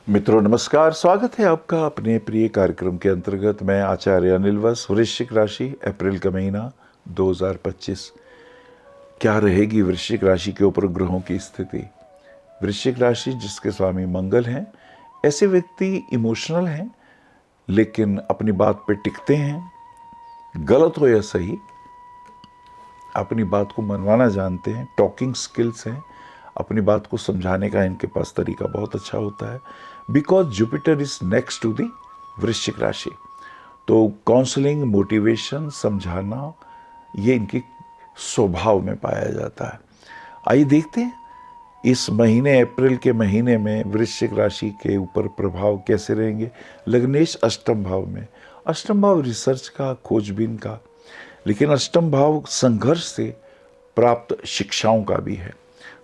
मित्रों नमस्कार, स्वागत है आपका अपने प्रिय कार्यक्रम के अंतर्गत। मैं आचार्य अनिल वस। वृश्चिक राशि, अप्रैल का महीना 2025 क्या रहेगी वृश्चिक राशि के ऊपर ग्रहों की स्थिति। वृश्चिक राशि जिसके स्वामी मंगल हैं, ऐसे व्यक्ति इमोशनल हैं लेकिन अपनी बात पे टिकते हैं। गलत हो या सही, अपनी बात को मनवाना जानते हैं, टॉकिंग स्किल्स हैं, अपनी बात को समझाने का इनके पास तरीका बहुत अच्छा होता है। Because Jupiter is next to the वृश्चिक राशि, तो काउंसलिंग, मोटिवेशन, समझाना ये इनके स्वभाव में पाया जाता है। आइए देखते हैं इस महीने, अप्रैल के महीने में वृश्चिक राशि के ऊपर प्रभाव कैसे रहेंगे। लग्नेश अष्टम भाव में, अष्टम भाव रिसर्च का, खोजबीन का, लेकिन अष्टम भाव संघर्ष से प्राप्त शिक्षाओं का भी है।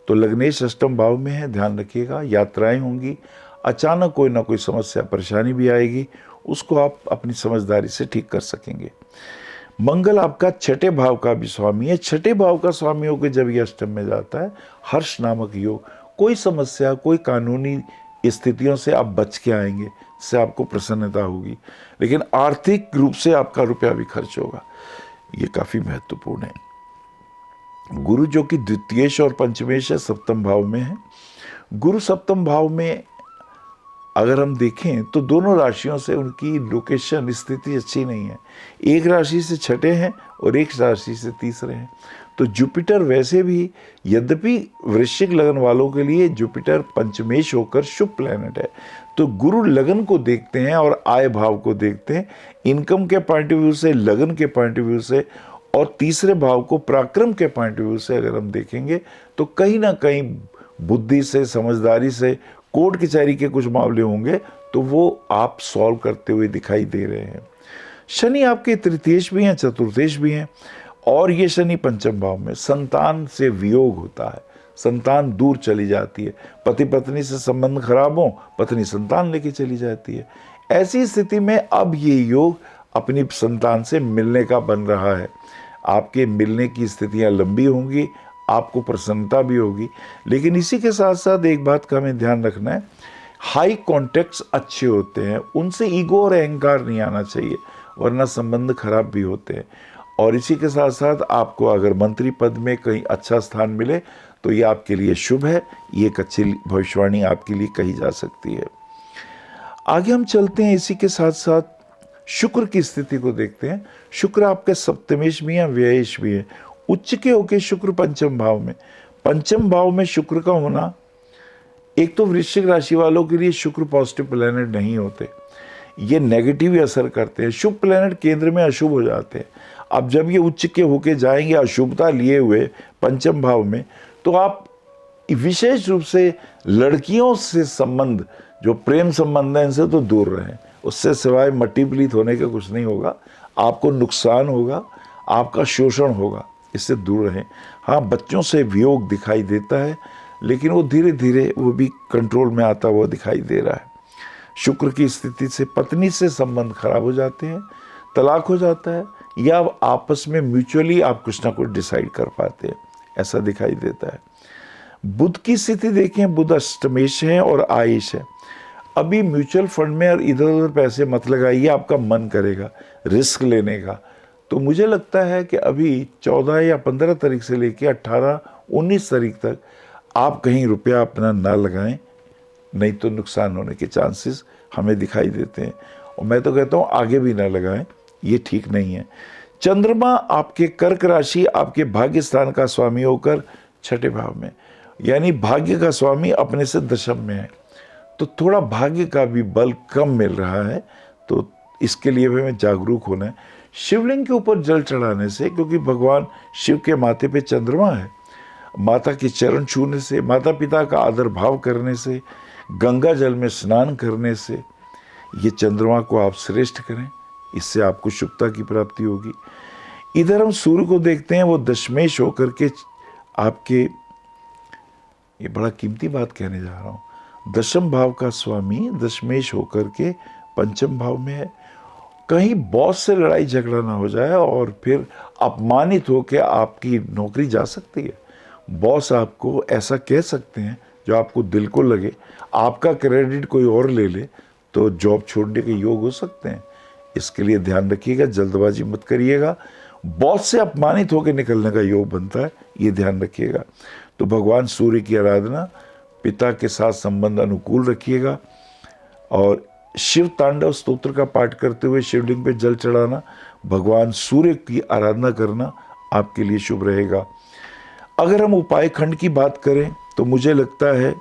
तो लग्नेश अष्टम भाव में है, ध्यान रखिएगा। यात्राएं होंगी, अचानक कोई ना कोई समस्या परेशानी भी आएगी, उसको आप अपनी समझदारी से ठीक कर सकेंगे। मंगल आपका छठे भाव का भी स्वामी है। छठे भाव का स्वामी होकर जब ये अष्टम में जाता है, हर्ष नामक योग, कोई समस्या, कोई कानूनी स्थितियों से आप बच के आएंगे, इससे आपको प्रसन्नता होगी। लेकिन आर्थिक रूप से आपका रुपया भी खर्च होगा, ये काफी महत्वपूर्ण है। गुरु जो कि द्वितीयेश और पंचमेश है, सप्तम भाव में है। गुरु सप्तम भाव में अगर हम देखें तो दोनों राशियों से उनकी लोकेशन, स्थिति अच्छी नहीं है। एक राशि से छठे हैं और एक राशि से तीसरे हैं। तो जुपिटर वैसे भी, यद्यपि वृश्चिक लगन वालों के लिए जुपिटर पंचमेश होकर शुभ प्लैनेट है, तो गुरु लगन को देखते हैं और आय भाव को देखते हैं। इनकम के पॉइंट ऑफ व्यू से, लगन के पॉइंट ऑफ व्यू से, और तीसरे भाव को पराक्रम के पॉइंट ऑफ व्यू से अगर हम देखेंगे तो कहीं ना कहीं बुद्धि से, समझदारी से, कोर्ट कचहरी के कुछ मामले होंगे तो वो आप सॉल्व करते हुए दिखाई दे रहे हैं। शनि आपके तृतीयेश भी हैं, चतुर्थेश भी हैं, और ये शनि पंचम भाव में, संतान से वियोग होता है, संतान दूर चली जाती है। पति पत्नी से संबंध खराब हो, पत्नी संतान लेके चली जाती है। ऐसी स्थिति में अब ये योग अपनी संतान से मिलने का बन रहा है। आपके मिलने की स्थितियां लंबी होंगी, आपको प्रसन्नता भी होगी। लेकिन इसी के साथ साथ एक बात का हमें ध्यान रखना है, हाई कॉन्टेक्ट्स अच्छे होते हैं, उनसे ईगो और अहंकार नहीं आना चाहिए, वरना संबंध खराब भी होते हैं। और इसी के साथ साथ आपको अगर मंत्री पद में कहीं अच्छा स्थान मिले तो ये आपके लिए शुभ है। ये एक अच्छी भविष्यवाणी आपके लिए कही जा सकती है। आगे हम चलते हैं, इसी के साथ साथ शुक्र की स्थिति को देखते हैं। शुक्र आपके सप्तमेश भी है, व्ययेश भी है। उच्च के होके शुक्र पंचम भाव में, पंचम भाव में शुक्र का होना, एक तो वृश्चिक राशि वालों के लिए शुक्र पॉजिटिव प्लैनेट नहीं होते, ये नेगेटिव ही असर करते हैं। शुभ प्लैनेट केंद्र में अशुभ हो जाते हैं। अब जब ये उच्च के होके जाएंगे अशुभता लिए हुए पंचम भाव में, तो आप विशेष रूप से लड़कियों से संबंध, जो प्रेम संबंध है, इनसे तो दूर रहें। उससे सिवाय मट्टी पलीत होने का कुछ नहीं होगा, आपको नुकसान होगा, आपका शोषण होगा, इससे दूर रहें। हाँ, बच्चों से वियोग दिखाई देता है, लेकिन वो धीरे धीरे वो भी कंट्रोल में आता हुआ दिखाई दे रहा है। शुक्र की स्थिति से पत्नी से संबंध खराब हो जाते हैं, तलाक हो जाता है, या आपस में म्यूचुअली आप कुछ ना कुछ डिसाइड कर पाते हैं, ऐसा दिखाई देता है। बुध की स्थिति देखें, बुध अष्टमेश है और आयेश है। अभी म्यूचुअल फंड में और इधर उधर पैसे मत लगाइए, आपका मन करेगा रिस्क लेने का। तो मुझे लगता है कि अभी 14 या 15 तारीख से लेकर 18-19 तारीख तक आप कहीं रुपया अपना ना लगाएं, नहीं तो नुकसान होने के चांसेस हमें दिखाई देते हैं। और मैं तो कहता हूँ आगे भी ना लगाएं, ये ठीक नहीं है। चंद्रमा आपके कर्क राशि, आपके भाग्य स्थान का स्वामी होकर छठे भाव में, यानी भाग्य का स्वामी अपने से दशम में है, तो थोड़ा भाग्य का भी बल कम मिल रहा है। तो इसके लिए भी हमें जागरूक होना है। शिवलिंग के ऊपर जल चढ़ाने से, क्योंकि भगवान शिव के माथे पे चंद्रमा है, माता के चरण छूने से, माता पिता का आदर भाव करने से, गंगा जल में स्नान करने से, ये चंद्रमा को आप श्रेष्ठ करें, इससे आपको शुभता की प्राप्ति होगी। इधर हम सूर्य को देखते हैं, वो दशमेश होकर के आपके, ये बड़ा कीमती बात कहने जा रहा हूँ, दशम भाव का स्वामी दशमेश होकर के पंचम भाव में है। कहीं बॉस से लड़ाई झगड़ा ना हो जाए और फिर अपमानित होकर आपकी नौकरी जा सकती है। बॉस आपको ऐसा कह सकते हैं जो आपको दिल को लगे, आपका क्रेडिट कोई और ले ले तो जॉब छोड़ने के योग हो सकते हैं। इसके लिए ध्यान रखिएगा, जल्दबाजी मत करिएगा। बॉस से अपमानित होकर निकलने का योग बनता है, ये ध्यान रखिएगा। तो भगवान सूर्य की आराधना, पिता के साथ संबंध अनुकूल रखिएगा और शिव तांडव स्तोत्र का पाठ करते हुए शिवलिंग पे जल चढ़ाना, भगवान सूर्य की आराधना करना आपके लिए शुभ रहेगा। अगर हम उपाय खंड की बात करें तो मुझे लगता है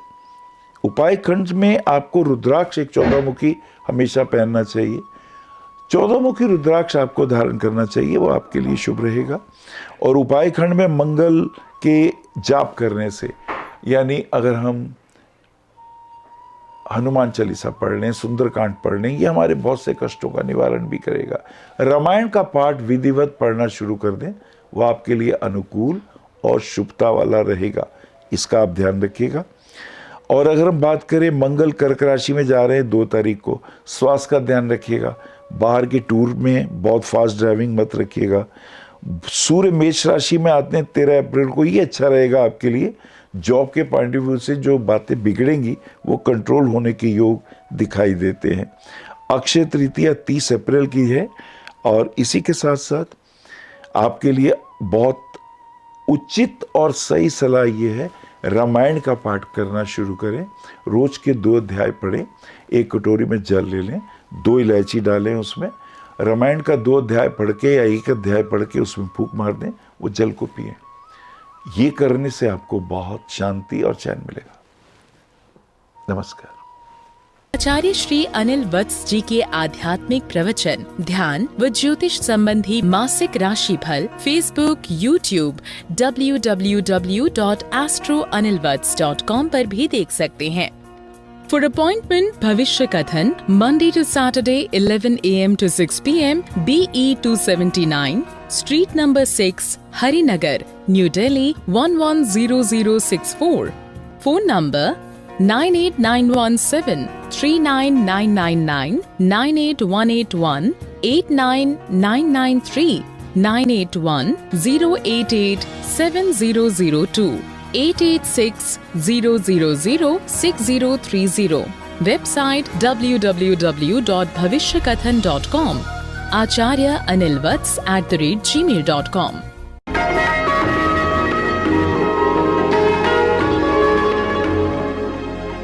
उपाय खंड में आपको रुद्राक्ष एक 14 मुखी हमेशा पहनना चाहिए। 14 मुखी रुद्राक्ष आपको धारण करना चाहिए, वो आपके लिए शुभ रहेगा। और उपाय खंड में मंगल के जाप करने से, यानी अगर हम हनुमान चालीसा पढ़ लें, सुंदरकांड पढ़ लें, ये हमारे बहुत से कष्टों का निवारण भी करेगा। रामायण का पाठ विधिवत पढ़ना शुरू कर दें, वो आपके लिए अनुकूल और शुभता वाला रहेगा, इसका आप ध्यान रखिएगा। और अगर हम बात करें मंगल कर्क राशि में जा रहे हैं 2 तारीख को, स्वास्थ्य का ध्यान रखिएगा। बाहर के टूर में बहुत फास्ट ड्राइविंग मत रखिएगा। सूर्य मेष राशि में आते हैं 13 अप्रैल को, ये अच्छा रहेगा आपके लिए। जॉब के पॉइंट ऑफ व्यू से जो बातें बिगड़ेंगी वो कंट्रोल होने के योग दिखाई देते हैं। अक्षय तृतीया 30 अप्रैल की है और इसी के साथ साथ आपके लिए बहुत उचित और सही सलाह ये है, रामायण का पाठ करना शुरू करें। रोज के 2 अध्याय पढ़ें, 1 कटोरी में जल ले लें, 2 इलायची डालें उसमें, रामायण का 2 अध्याय पढ़ के या 1 अध्याय पढ़ के उसमें फूंक मार दें, वो जल को पिएं। ये करने से आपको बहुत शांति और चैन मिलेगा। नमस्कार। आचार्य श्री अनिल वत्स जी के आध्यात्मिक प्रवचन, ध्यान व ज्योतिष संबंधी मासिक राशि फल फेसबुक, यूट्यूब, www.astroanilvats.com पर भी देख सकते हैं। For appointment, भविष्य कथन, Monday to Saturday, 11 a.m. to 6 p.m. BE 279, Street number 6, Harinagar, New Delhi 110064. Phone number 98917 39999 98181 89993 981 088 7002 886 000 6030. Website www.bhavishyakathan.com. Acharya Anil Vats @gmail.com.